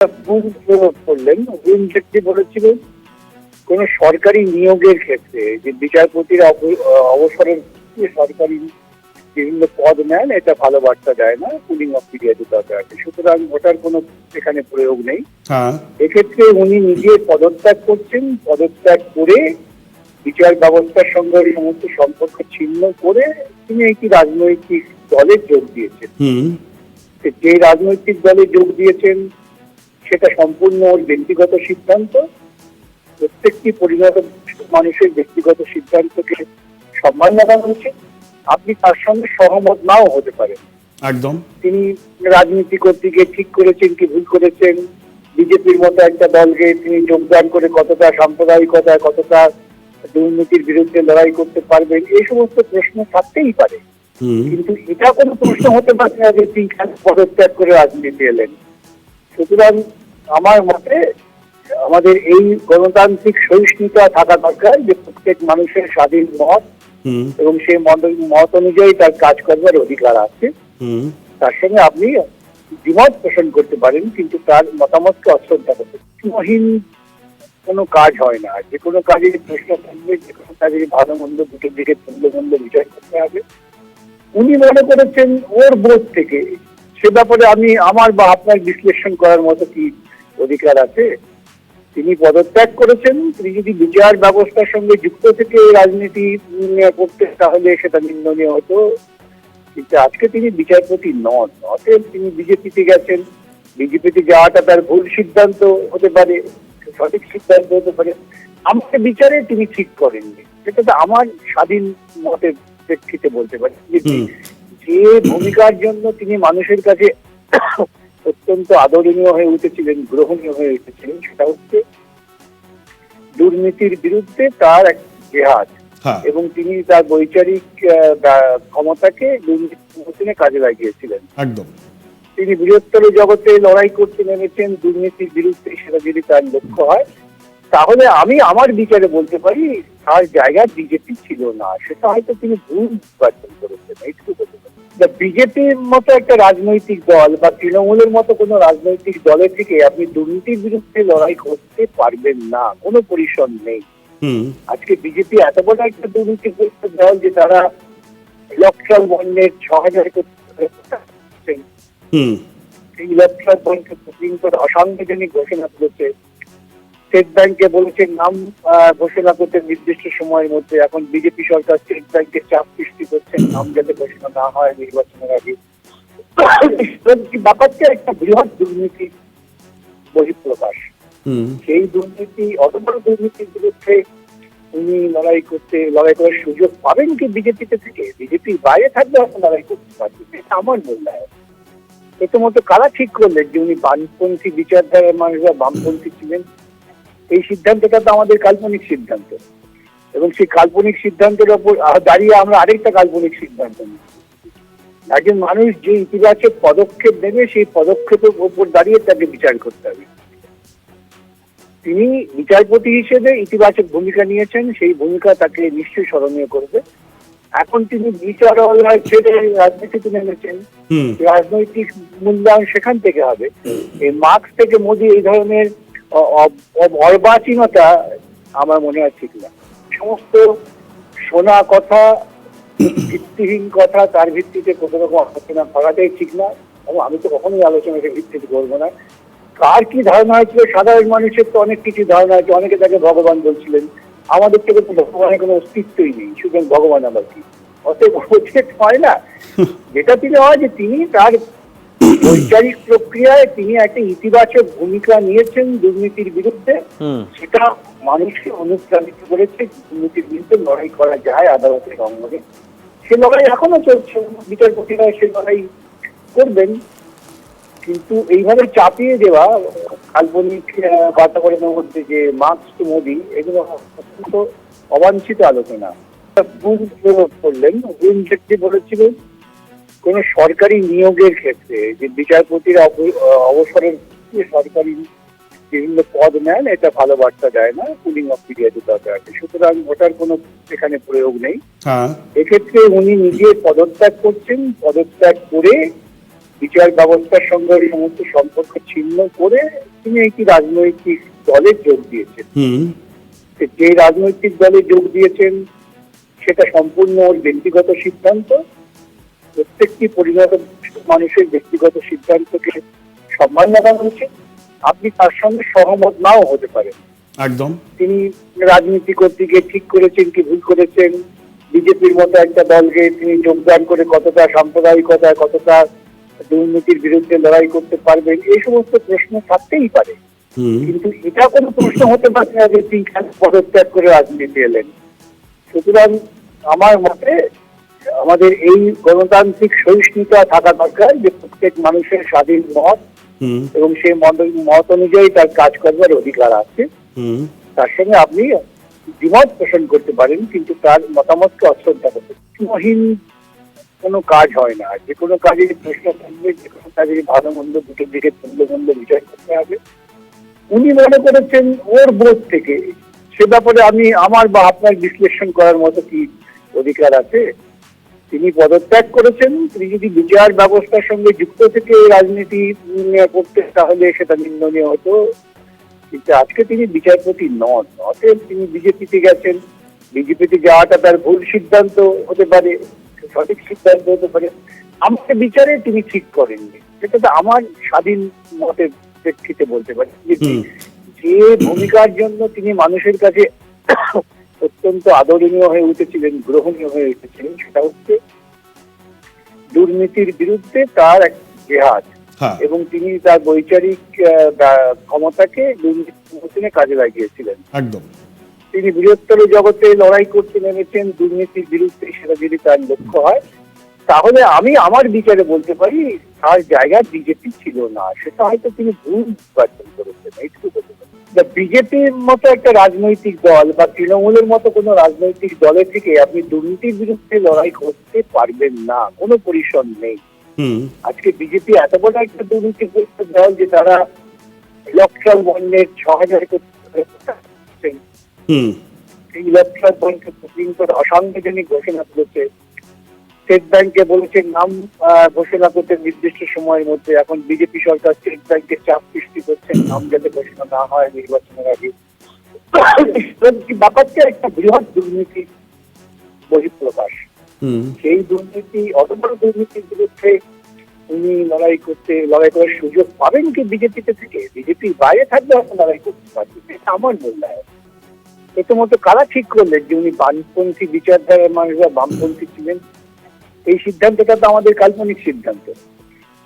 ভুল প্রয়োগ করলেন। অরুণ জেটলি বলেছিলেন কোন সরকারি নিয়োগের ক্ষেত্রে যে বিচারপতির অবসরের সরকারি বিভিন্ন পদ নেন, এটা ভালো বার্তা দেয় না, কুলিং অফ পিরিয়ডের দরকার আছে। সুতরাং ওটার কোনো এখানে প্রয়োগ নেই। এক্ষেত্রে উনি নিজে পদত্যাগ করছেন, পদত্যাগ করে বিচার ব্যবস্থার সঙ্গে সমস্ত সম্পর্ক ছিন্ন করে তিনি একটি রাজনৈতিক দলে যোগ দিয়েছেন। যে রাজনৈতিক দলে যোগ দিয়েছেন সেটা সম্পূর্ণ ওর ব্যক্তিগত সিদ্ধান্ত। প্রত্যেকটি পরিণত মানুষের ব্যক্তিগত সিদ্ধান্তকে সম্মান জানানো উচিত। আপনি তার সঙ্গে সহমত নাও হতে পারেন। একদম তিনি রাজনীতি করতে গিয়ে ঠিক করেছেন কি ভুল করেছেন, বিজেপির মতো একটা দলকে তিনি যোগদান করে কতটা সাম্প্রদায়িকতা, কতটা দুর্নীতির বিরুদ্ধে লড়াই করতে পারবেন, এই সমস্ত প্রশ্ন থাকতেই পারে। কিন্তু এটা কোনো প্রশ্ন হতে পারে না যে তিনি পদত্যাগ করে রাজনীতি এলেন। সুতরাং আমার মতে আমাদের এই গণতান্ত্রিক সহিষ্ণুতা থাকা দরকার যে প্রত্যেক মানুষের স্বাধীন মত এবং সেই মত অনুযায়ী তার কাজ করবার অধিকার আছে। তার সঙ্গে আপনি দ্বিমত পোষণ করতে পারেন, কিন্তু তার মতামতকে অশ্রদ্ধা করতে মহীন কোনো কাজ হয় না। যে কোনো কাজে প্রশ্ন থাকবে, যে কোনো কাজে ভালো মন্দ দুটোর দিকে তুল্য মন্দ বিচার করতে হবে। উনি মনে করেছেন ওর বোধ থেকে, সে ব্যাপারে আমি আমার বা আপনার বিশ্লেষণ করার মতো কি অধিকার আছে? তিনি পদত্যাগ করেছেন। তিনি যদি বিচার ব্যবস্থার সঙ্গে যুক্ত থেকে রাজনীতি করতেন তাহলে সেটা নিন্দনীয় হতো, কিন্তু আজকে তিনি বিচারপতি নন। অতএব তিনি বিজেপিতে গেছেন। বিজেপিতে যাওয়াটা তার ভুল সিদ্ধান্ত হতে পারে, সঠিক সিদ্ধান্ত হতে পারে। আমাকে বিচারে তিনি ঠিক করেননি, সেটা তো আমার স্বাধীন মতের প্রেক্ষিতে বলতে পারি। যে ভূমিকার জন্য তিনি মানুষের কাছে অত্যন্ত আদরণীয় হয়ে উঠেছিলেন, গ্রহণীয় হয়ে উঠেছিলেন, সেটা হচ্ছে দুর্নীতির বিরুদ্ধে তার এক জেহাদ, এবং তিনি তার বৈচারিক ক্ষমতাকে দুর্নীতি কাজে লাগিয়েছিলেন। একদম তিনি বৃহত্তর জগতে লড়াই করতে নেমেছেন দুর্নীতির বিরুদ্ধে। সেটা যদি তার লক্ষ্য হয় তাহলে আমি আমার বিচারে বলতে পারি তার জায়গা বিজেপি ছিল না, সেটা হয়তো তিনি ভুল নির্বাচন করেছেন, এইটুকু বলতে পারি। বিজেপির মতো একটা রাজনৈতিক দল বা তৃণমূলের মতো কোনো রাজনৈতিক দলের থেকে আপনি দুর্নীতির বিরুদ্ধে লড়াই করতে পারবেন না, কোনো পরিসর নেই। আজকে বিজেপি এত বড় একটা দুর্নীতিগ্রস্ত দল যে তারা ইলেকট্রাল বন্ডের 6,000 এই ইলেকট্রাল বন্ডকে সুপ্রিম কোর্ট অসাংবিধানিক ঘোষণা করেছে। স্টেট ব্যাংকে বলেছে নাম ঘোষণা করতে নির্দিষ্ট সময়ের মধ্যে। এখন বিজেপি সরকার স্টেট ব্যাংকে চাপ সৃষ্টি করছে নাম যাতে ঘোষণা না হয় নির্বাচনের আগে। ব্যাপারটা একটা বৃহৎ দুর্নীতি বহিঃপ্রকাশ। সেই দুর্নীতি, অত বড় দুর্নীতির বিরুদ্ধে উনি লড়াই করার সুযোগ পাবেন কি বিজেপিতে থেকে? বিজেপির বাইরে থাকলে হয়তো লড়াই করতে পারবেন, এটা আমার মূল্যায়ন। প্রথমত কারা ঠিক করলেন যে উনি বামপন্থী বিচারধারার মানুষ বা বামপন্থী ছিলেন? এই সিদ্ধান্তটা তো আমাদের কাল্পনিক সিদ্ধান্ত, এবং সেই কাল্পনিক সিদ্ধান্তের ওপর দাঁড়িয়ে আমরা আরেকটা কাল্পনিক সিদ্ধান্ত নিই। একজন মানুষ যে ইতিবাচক পদক্ষেপ নেবে সেই পদক্ষেপের ওপর দাঁড়িয়ে তাকে বিচার করতে হবে। তিনি বিচারপতি হিসেবে ইতিবাচক ভূমিকা নিয়েছেন, সেই ভূমিকা তাকে নিশ্চয়ই স্মরণীয় করবে। এখন তিনি বিচারালয় ছেড়ে রাজনীতিতে নেমেছেন, রাজনৈতিক মূল্যায়ন সেখান থেকে হবে। এই মার্ক্স থেকে মোদি এই ধরনের অর্বাচীনতা আমার মনে হয় ঠিক না। সমস্ত শোনা কথা, ভিত্তিহীন কথা, তার ভিত্তিতে কোনো রকম আলোচনা করাটাই ঠিক না, এবং আমি তো কখনোই আলোচনাকে ভিত্তিতে করবো না। কার কি ধারণা হয়েছিল? সাধারণ মানুষের তো অনেক কিছু ধারণা আছে। অনেকে তাকে ভগবান বলছিলেন, আমাদের থেকে তো ভগবানের কোনো অস্তিত্বই নেই, সুতরাং ভগবান আবার কি? অতএব হয় না। যেটা তিনি হয় যে তিনি তার বৈচারিক প্রক্রিয়ায় তিনি একটা ইতিবাচক ভূমিকা নিয়েছেন দুর্নীতির বিরুদ্ধে, সেটা মানুষকে অনুপ্রাণিত করেছে দুর্নীতির বিরুদ্ধে লড়াই করা যায় আদালতের অঙ্গনে। সে লড়াই এখনো চলছে, বিচারপতিরা সে লড়াই করবেন। কিন্তু এইভাবে চাপিয়ে দেওয়া কাল্পনিক বাতাবরণের মধ্যে যে মার্ক্স টু মোদি, এগুলো অত্যন্ত অবাঞ্ছিত আলোচনা। ভুল প্রয়োগ করলেন। অরুণ জেটলি বলেছিলেন কোন সরকারি নিয়োগের ক্ষেত্রে যে বিচারপতির অবসরের সরকারি বিভিন্ন পদ নেন, এটা ভালো বার্তা দেয় না, কুলিং অফ পিরিয়ডের দরকার আছে। সুতরাং ওটার কোনো এখানে প্রয়োগ নেই। এক্ষেত্রে উনি নিজে পদত্যাগ করছেন, পদত্যাগ করে বিচার ব্যবস্থার সঙ্গে সমস্ত সম্পর্ক ছিন্ন করে তিনি একটি রাজনৈতিক দলে যোগ দিয়েছেন। যে রাজনৈতিক দলে যোগ দিয়েছেন সেটা সম্পূর্ণ ওর ব্যক্তিগত সিদ্ধান্ত। প্রত্যেকটি পরিণত মানুষের ব্যক্তিগত সিদ্ধান্তকে সম্মান জানানো উচিত। আপনি তার সঙ্গে সহমত নাও হতে পারেন। একদম। তিনি রাজনীতি করতে গিয়ে ঠিক করেছেন কি ভুল করেছেন, বিজেপির মতো একটা দলকে তিনি যোগদান করে কতটা সাম্প্রদায়িকতা, কতটা দুর্নীতির বিরুদ্ধে লড়াই করতে পারবেন, এই সমস্ত প্রশ্ন থাকতেই পারে। কিন্তু এটা কোনো প্রশ্ন হতে পারে না যে তিনি পদত্যাগ করে রাজনীতি এলেন। সুতরাং আমার মতে আমাদের এই গণতান্ত্রিক সহিষ্ণুতা থাকা দরকার যে প্রত্যেক মানুষের স্বাধীন মত এবং সেই মত অনুযায়ী তার কাজ করবার অধিকার আছে। তার সঙ্গে আপনি দ্বিমত পোষণ করতে পারেন, কিন্তু তার মতামতকে অশ্রদ্ধা করতে মহীন কোনো কাজ হয় না। যে কোনো কাজের প্রশ্ন থাকবে, যে কোনো কাজের ভালো মন্দ দুটোর দিকে ভালো মন্দ বিচার করতে হবে। উনি মনে করেছেন ওর বোধ থেকে, সে ব্যাপারে আমি আমার বা আপনার বিশ্লেষণ করার মতো কি অধিকার আছে? তিনি পদত্যাগ করেছেন। তিনি যদি বিচার ব্যবস্থার সঙ্গে যুক্ত থেকে রাজনীতি করতেন তাহলে সেটা নিন্দনীয় হতো, কিন্তু আজকে তিনি বিচারপতি নন। অতএব তিনি বিজেপিতে গেছেন। বিজেপিতে যাওয়াটা তার ভুল সিদ্ধান্ত হতে পারে, সঠিক সিদ্ধান্ত হতে পারে। আমাকে বিচারে তিনি ঠিক করেননি, সেটা তো আমার স্বাধীন মতের প্রেক্ষিতে বলতে পারি। যে ভূমিকার জন্য তিনি মানুষের কাছে অত্যন্ত আদরণীয় হয়ে উঠেছিলেন, গ্রহণীয় হয়ে উঠেছিলেন, সেটা হচ্ছে দুর্নীতির বিরুদ্ধে তার এক জেহাদ। এবং তিনি তার বৈচারিক ক্ষমতাকে দুর্নীতি কাজে লাগিয়েছিলেন। একদম। তিনি বৃহত্তর জগতে লড়াই করতে নেমেছেন দুর্নীতির বিরুদ্ধে, সেটা যদি তার লক্ষ্য হয় তাহলে আমি আমার বিচারে বলতে পারি তার জায়গায় বিজেপি ছিল না। সেটা হয়তো তিনি ভুল নির্বাচন করেছেন, এইটুকু বলতে পারি। বিজেপির মতো একটা রাজনৈতিক দল বা তৃণমূলের মতো কোনো রাজনৈতিক দলের থেকে আপনি দুর্নীতির বিরুদ্ধে লড়াই করতে পারবেন না, কোনো পরিসর নেই। আজকে বিজেপি এত বড় একটা দুর্নীতিগ্রস্ত দল যে তারা ইলেকট্রাল বন্ডের 6,000 এই ইলেকট্রাল বন্ডকে সুপ্রিম কোর্ট অসাংবিধানিক ঘোষণা করেছে। স্টেট ব্যাংকে বলেছে নাম ঘোষণা করতে নির্দিষ্ট সময়ের মধ্যে। এখন বিজেপি সরকার স্টেট ব্যাংকে চাপ সৃষ্টি করছে নাম যাতে ঘোষণা না হয় নির্বাচনের আগে। ব্যাপারটা একটা বৃহৎ দুর্নীতি বহিঃপ্রকাশ। সেই দুর্নীতি, অত বড় দুর্নীতির বিরুদ্ধে উনি লড়াই করার সুযোগ পাবেন কি বিজেপিতে থেকে? বিজেপির বাইরে থাকলে হয়তো লড়াই করতে পারবেন, এটা আমার মূল্যায়ন। প্রথমত কারা ঠিক করলেন যে উনি বামপন্থী বিচারধারার মানুষরা বামপন্থী ছিলেন? এই সিদ্ধান্তটা তো আমাদের কাল্পনিক সিদ্ধান্ত,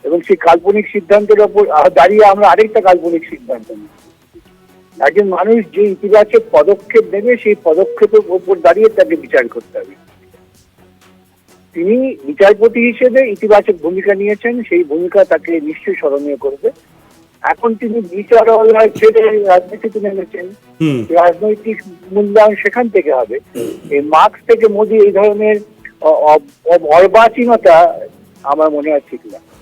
এবং সেই কাল্পনিক সিদ্ধান্তের ওপর দাঁড়িয়ে আমরা আরেকটা কাল্পনিক সিদ্ধান্ত নিই। একজন মানুষ যে ইতিবাচক পদক্ষেপ নেবে সেই পদক্ষেপের ওপর দাঁড়িয়ে তাকে বিচার করতে হবে। তিনি বিচারপতি হিসেবে ইতিবাচক ভূমিকা নিয়েছেন, সেই ভূমিকা তাকে নিশ্চয়ই স্মরণীয় করবে। এখন তিনি বিচারালয় ছেড়ে রাজনীতিতে নেমেছেন, রাজনৈতিক মূল্যায়ন সেখান থেকে হবে। এই মার্কস থেকে মোদি এই ধরনের অর্বাচীনতা আমার মনে হয় ঠিক না।